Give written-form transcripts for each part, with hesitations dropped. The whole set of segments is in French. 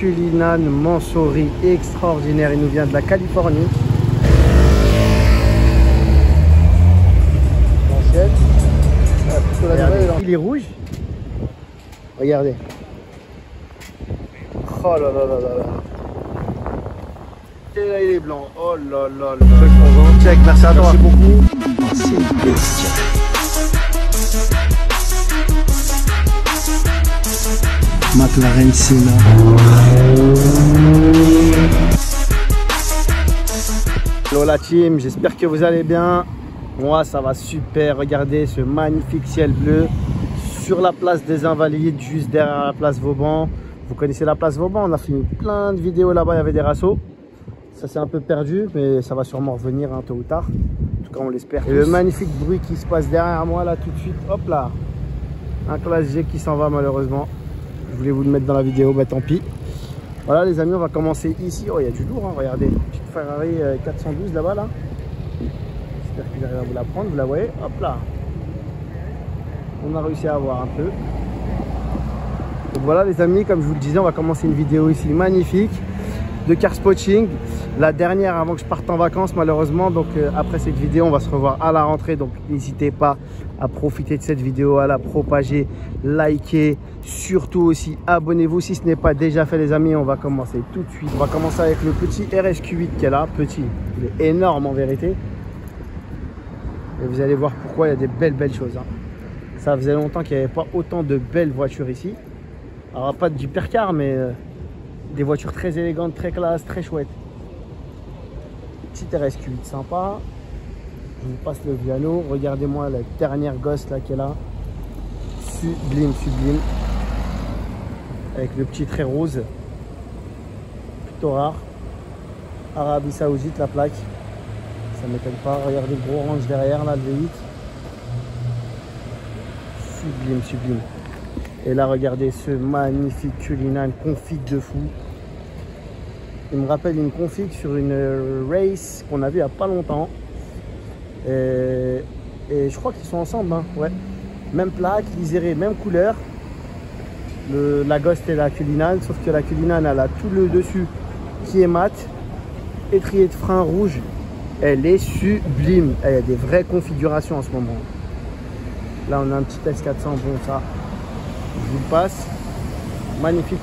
Cullinan Mansory extraordinaire. Il nous vient de la Californie. Regardez, il est rouge. Regardez. Oh là là là là là. Et là il est blanc. Oh là là. Le truc qu'on vend. Check, merci à toi. Merci beaucoup. C'est bestial. McLaren Senna. Hello la team, j'espère que vous allez bien. Moi ça va super. Regardez ce magnifique ciel bleu sur la place des Invalides, juste derrière la place Vauban. Vous connaissez la place Vauban, on a filmé plein de vidéos là-bas, il y avait des rassos. Ça s'est un peu perdu, mais ça va sûrement revenir hein, tôt ou tard. En tout cas on l'espère. Et le magnifique bruit qui se passe derrière moi là tout de suite, hop là. Un classe G qui s'en va malheureusement. Je voulais vous le mettre dans la vidéo, bah tant pis. Voilà les amis, on va commencer ici. Oh il y a du lourd, hein, regardez. Petite Ferrari 412 là-bas là. J'espère qu'il arrive à vous la prendre, vous la voyez, hop là. On a réussi à avoir un peu. Donc voilà les amis, comme je vous le disais, on va commencer une vidéo ici magnifique de car spotting. La dernière avant que je parte en vacances malheureusement. Donc après cette vidéo, on va se revoir à la rentrée. Donc n'hésitez pas à profiter de cette vidéo, à la propager, liker. Surtout aussi, abonnez-vous si ce n'est pas déjà fait les amis. On va commencer tout de suite. On va commencer avec le petit RSQ8 qui est là. Petit, il est énorme en vérité. Et vous allez voir pourquoi il y a des belles choses. Hein. Ça faisait longtemps qu'il n'y avait pas autant de belles voitures ici. Alors pas d'hypercar, mais des voitures très élégantes, très classe, très chouettes. Petit RSQ8 sympa. Je vous passe le piano. Regardez-moi la dernière gosse là qui est là. Sublime, sublime. Avec le petit trait rose. Plutôt rare. Arabie Saoudite la plaque. Ça m'étonne pas. Regardez le gros orange derrière là, le V8. Sublime, sublime. Et là, regardez ce magnifique Cullinan config de fou. Il me rappelle une config sur une race qu'on a vu il n'y a pas longtemps. Et je crois qu'ils sont ensemble. Hein. Ouais. Même plaque, liseré, même couleur. La Ghost et la Cullinan. Sauf que la Cullinan, elle a tout le dessus qui est mat. Étrier de frein rouge. Elle est sublime. Il y a des vraies configurations en ce moment. Là, on a un petit S400. Bon, ça. Je vous le passe. Magnifique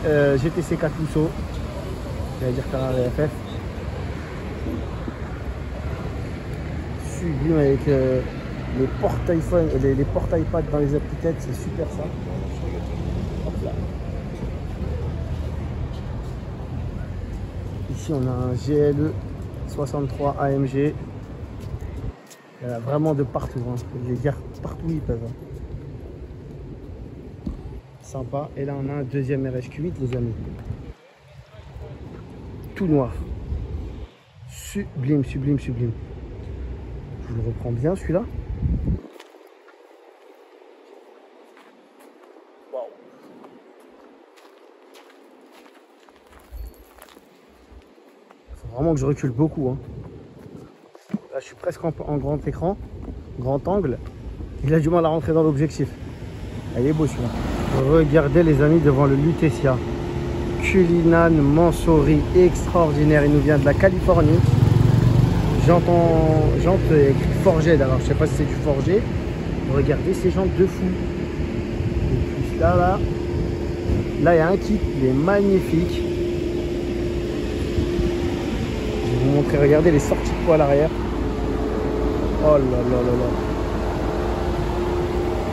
GTC 4 Lusso. J'allais dire Ferrari FF. Sublime avec les portes iPhone, les portes iPad dans les applications, c'est super ça. Hop là. Ici on a un GLE 63 AMG. Il y en a vraiment de partout. Hein. Les gars partout ils peuvent. Hein. Sympa. Et là on a un deuxième RSQ8 les amis. Tout noir. Sublime, sublime, sublime. Je le reprends bien celui-là. Wow. Faut vraiment que je recule beaucoup. Hein. Là je suis presque en grand écran, grand angle. Il a du mal à rentrer dans l'objectif. Il est beau celui-là. Regardez les amis devant le Lutetia. Cullinan Mansory extraordinaire. Il nous vient de la Californie. Jante forgée d'ailleurs. Je sais pas si c'est du forgé. Regardez ces jantes de fou. Et puis là il y a un kit. Il est magnifique. Je vais vous montrer. Regardez les sorties de poids à l'arrière. Oh là là là là.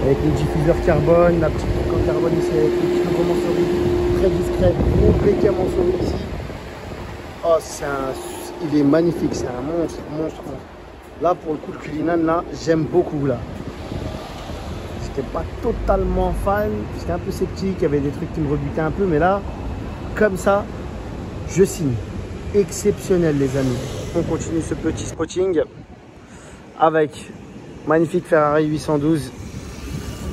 Avec le diffuseur carbone, la petite boucle en carbone ici avec le petit logo Mansory, très discret, gros plaqué Mansory ici. Oh, il est magnifique, c'est un monstre. Là pour le coup le Cullinan là, j'aime beaucoup là. J'étais pas totalement fan, j'étais un peu sceptique, il y avait des trucs qui me rebutaient un peu, mais là, comme ça, je signe. Exceptionnel les amis. On continue ce petit spotting avec magnifique Ferrari 812.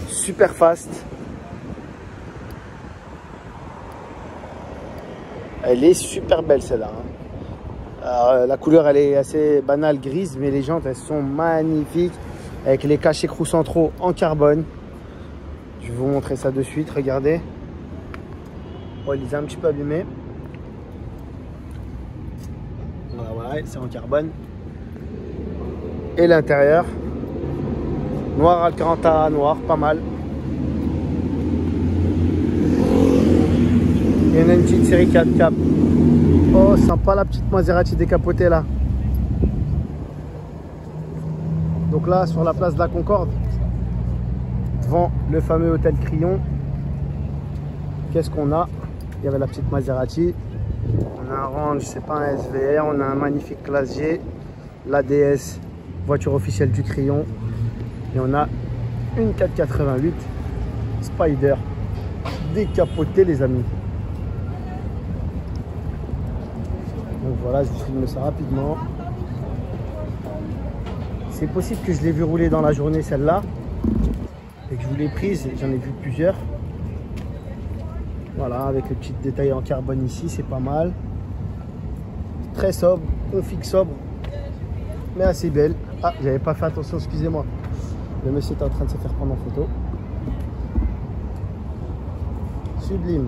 Super fast. Elle est super belle celle-là. Hein. La couleur elle est assez banale grise, mais les jantes elles sont magnifiques avec les cachets écrous centraux en carbone. Je vais vous montrer ça de suite, regardez. Oh, il est un petit peu abîmé. Voilà, c'est en carbone. Et l'intérieur, noir Alcantara, noir, pas mal. Il y en a une petite série 4 cap. Oh, sympa la petite Maserati décapotée là. Donc là, sur la place de la Concorde, devant le fameux hôtel Crillon, qu'est-ce qu'on a? Il y avait la petite Maserati. On a un Range, c'est pas un SVR. On a un magnifique classe G, l'ADS, voiture officielle du Crillon. Et on a une 488 Spider décapotée, les amis. Donc voilà, je vous filme ça rapidement. C'est possible que je l'ai vu rouler dans la journée, celle-là, et que je vous l'ai prise. J'en ai vu plusieurs. Voilà, avec les petits détails en carbone ici, c'est pas mal. Très sobre, config sobre, mais assez belle. Ah, j'avais pas fait attention, excusez-moi. Le monsieur est en train de se faire prendre en photo. Sublime.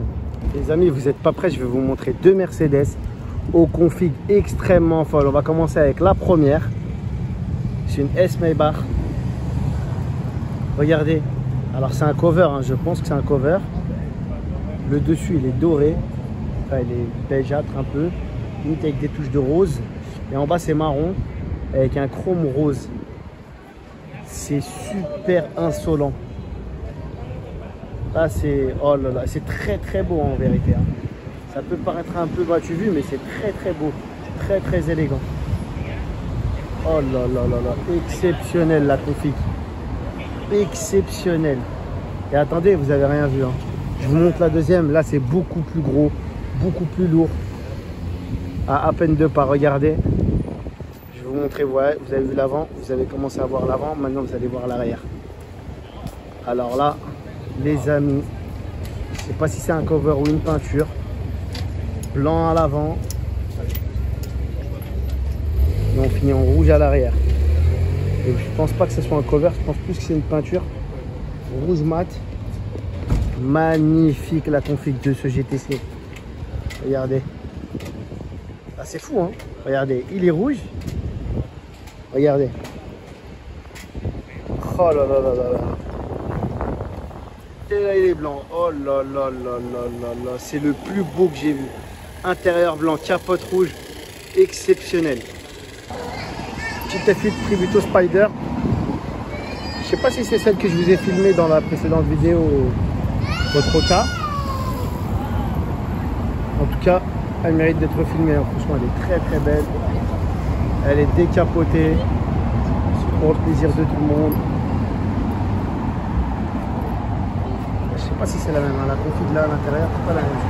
Les amis, vous n'êtes pas prêts, je vais vous montrer deux Mercedes au config extrêmement folle. On va commencer avec la première. C'est une S Maybach. Regardez. Alors c'est un cover, hein. Je pense que c'est un cover. Le dessus il est doré. Enfin il est beigâtre un peu. Limite avec des touches de rose. Et en bas c'est marron. Avec un chrome rose. C'est super insolent. Là c'est... Oh là là. C'est très très beau en vérité, hein. Ça peut paraître un peu battu vu, mais c'est très très beau. Très très élégant. Oh là là là là, exceptionnel la config. Exceptionnel. Et attendez, vous avez rien vu, hein. Je vous montre la deuxième. Là, c'est beaucoup plus gros, beaucoup plus lourd. À peine deux pas, regardez. Je vais vous montrer, ouais, vous avez vu l'avant, vous avez commencé à voir l'avant, maintenant vous allez voir l'arrière. Alors là, les amis, je ne sais pas si c'est un cover ou une peinture. Blanc à l'avant. Et on finit en rouge à l'arrière. Et je pense pas que ce soit un cover, je pense plus que c'est une peinture. Rouge mat. Magnifique la config de ce GTC. Regardez. Ah, c'est fou, hein. Regardez, il est rouge. Regardez. Oh là là là là là. Et là il est blanc. Oh là là là là là là. C'est le plus beau que j'ai vu. Intérieur blanc, capote rouge. Exceptionnel. Petite F8 Tributo Spider. Je sais pas si c'est celle que je vous ai filmée dans la précédente vidéo votre cas. En tout cas, elle mérite d'être filmée, hein. Franchement, elle est très très belle. Elle est décapotée pour le plaisir de tout le monde. Je sais pas si c'est la même, hein. La config là à l'intérieur, c'est pas la même.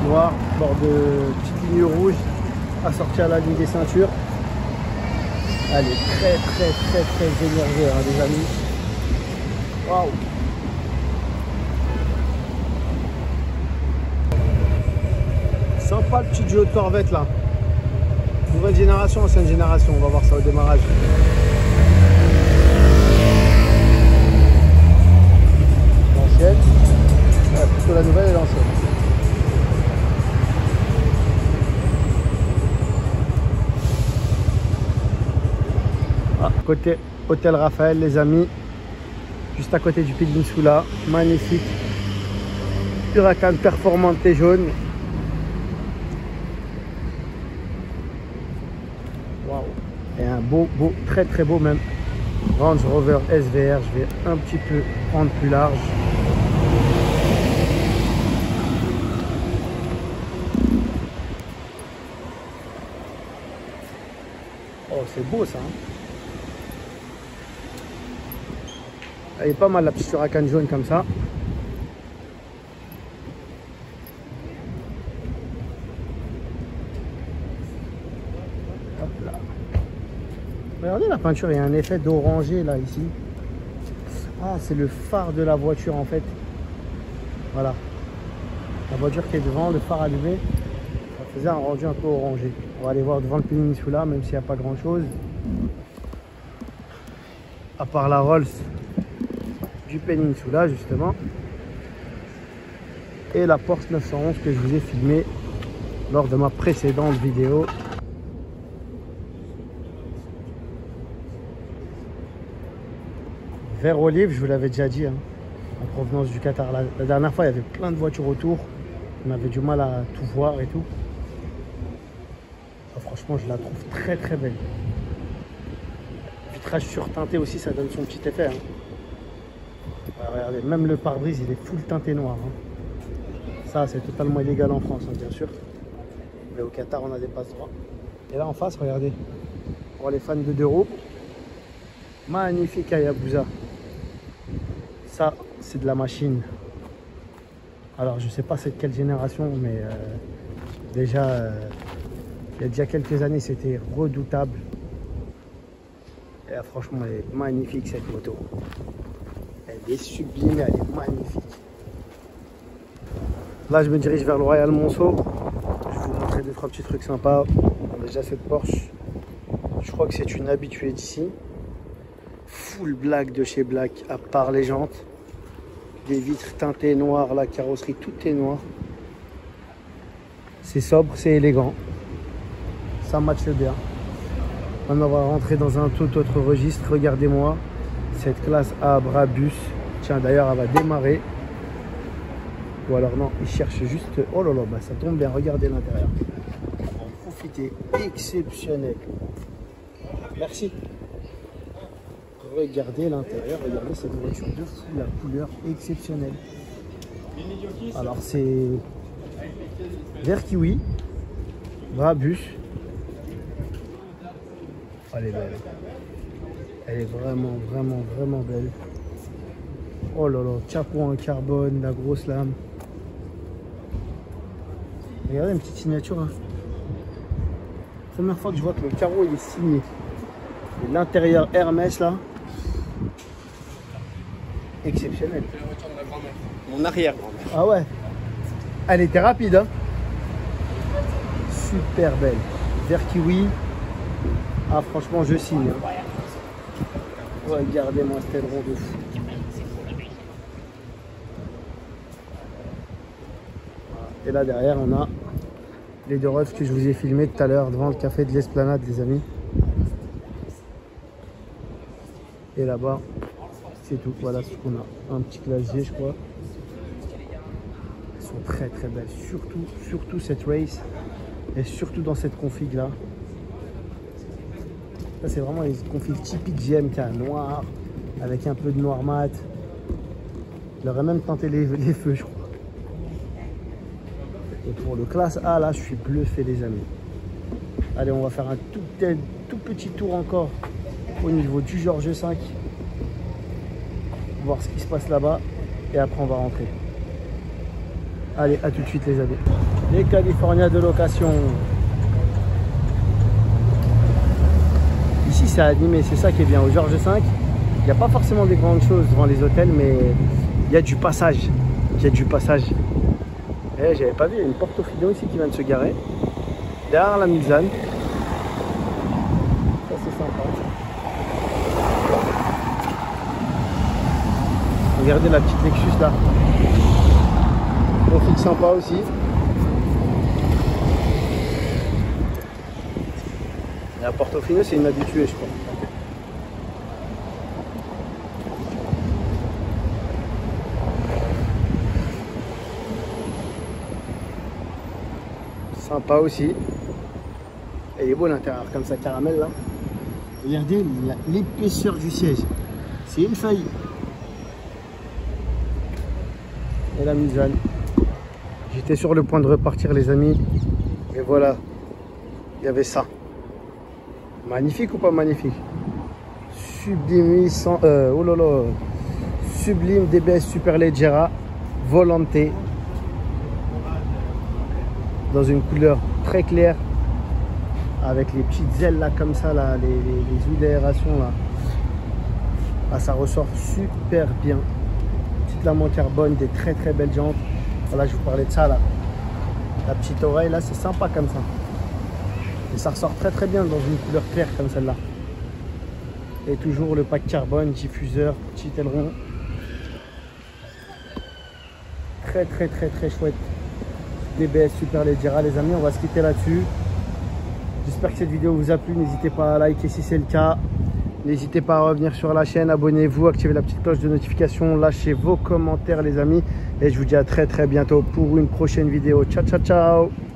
Noir, bord de petite ligne rouge assortie à la ligne des ceintures. Elle est très très très très énervée, hein, les amis. Waouh! Sympa le petit duo de Corvette là. Nouvelle génération, ancienne génération, on va voir ça au démarrage. L'ancienne, plutôt la nouvelle et l'ancienne. Ah, côté Hôtel Raphaël, les amis, juste à côté du Peninsula, magnifique. Huracan Performante jaune. Waouh! Et un beau, très très beau même Range Rover SVR. Je vais un petit peu prendre plus large. Oh, c'est beau ça, hein. Elle est pas mal la petite Huracan jaune comme ça. Hop là. Regardez la peinture, il y a un effet d'orangé là ici. Ah, c'est le phare de la voiture en fait. Voilà. La voiture qui est devant, le phare allumé, ça faisait un rendu un peu orangé. On va aller voir devant le Peninsula, même s'il n'y a pas grand chose. À part la Rolls du Peninsula justement. et la Porsche 911 que je vous ai filmé lors de ma précédente vidéo. Vert olive, je vous l'avais déjà dit, hein, en provenance du Qatar. La dernière fois, il y avait plein de voitures autour. On avait du mal à tout voir et tout. Ah, franchement, je la trouve très très belle. Vitrage surteinté aussi, ça donne son petit effet. Hein. Voilà, regardez, même le pare-brise, il est full teinté noir. Hein. Ça, c'est totalement illégal en France, hein, bien sûr. Mais au Qatar, on a des passe-droits. Et là, en face, regardez. Pour les fans de deux roues, magnifique Hayabusa. Ça, c'est de la machine. Alors, je sais pas c'est de quelle génération, mais déjà, il y a déjà quelques années, c'était redoutable. Et là, franchement, elle est magnifique cette moto. Elle est sublime, elle est magnifique. Là, je me dirige vers le Royal Monceau. Je vais vous montrer 2-3 petits trucs sympas. Déjà, cette Porsche, je crois que c'est une habituée d'ici. Full black de chez Black, à part les jantes. Des vitres teintées noires, la carrosserie, tout est noir. C'est sobre, c'est élégant. Ça matche bien. Maintenant, on va rentrer dans un tout autre registre. Regardez-moi, cette classe A Brabus. Tiens, d'ailleurs, elle va démarrer. Ou alors non, il cherche juste... Oh là là, bah, ça tombe bien, regardez l'intérieur. En profiter, exceptionnel. Merci. Regardez l'intérieur, regardez cette voiture de fou, la couleur exceptionnelle. Alors c'est vert kiwi, Brabus. Elle est belle. Elle est vraiment, vraiment, vraiment belle. Oh là là, capot en carbone, la grosse lame. Regardez une petite signature. Hein. Première fois que je vois que le carreau il est signé. Et l'intérieur Hermès là. Exceptionnel. Mon arrière-grand-mère. Ah ouais. Elle était rapide. Hein. Super belle. Vert kiwi. Ah franchement je signe. Hein. Regardez-moi cet aileron de fou. Et là derrière on a les deux refs que je vous ai filmés tout à l'heure devant le café de l'Esplanade les amis. Et là-bas, c'est tout. Voilà ce qu'on a. Un petit clavier, je crois. Elles sont très très belles. Surtout cette race. Et surtout dans cette config là. Ça, c'est vraiment les configs typiques GMK. Noir, avec un peu de noir mat. Il aurait même tenté les feux, je crois. Et pour le classe A, là, je suis bluffé, les amis. Allez, on va faire un tout petit tour encore au niveau du George V, voir ce qui se passe là-bas et après on va rentrer. Allez, à tout de suite les amis. Les California de location. Ici c'est animé, c'est ça qui est bien. Au George V, il n'y a pas forcément des grandes choses devant les hôtels, mais il y a du passage. Il y a du passage. Et j'avais pas vu, il y a une Portofino ici qui vient de se garer. Derrière la Mulsanne. Ça c'est sympa. Regardez la petite Lexus là. Profil sympa aussi. Et à Portofino, c'est une habituée, je crois. Sympa aussi. Et il est beau l'intérieur, comme ça, caramel là. Regardez l'épaisseur du siège. C'est une feuille. Et la Mulsanne. J'étais sur le point de repartir les amis. Et voilà. Il y avait ça. Magnifique ou pas magnifique? Sublime 800. Oh là là. Sublime DBS Superleggera Volante. Dans une couleur très claire. Avec les petites ailes là comme ça là. Les ouïes d'aération là. Ah, ça ressort super bien. Petite lame en carbone, des très très belles jantes. Voilà, je vous parlais de ça là. La petite oreille là, c'est sympa comme ça. Et ça ressort très très bien dans une couleur claire comme celle-là. Et toujours le pack carbone, diffuseur, petit aileron. très chouette DBS Super Leggera les amis. On va se quitter là-dessus. J'espère que cette vidéo vous a plu. N'hésitez pas à liker si c'est le cas. N'hésitez pas à revenir sur la chaîne, abonnez-vous, activez la petite cloche de notification, lâchez vos commentaires les amis. Et je vous dis à très bientôt pour une prochaine vidéo. Ciao ciao ciao.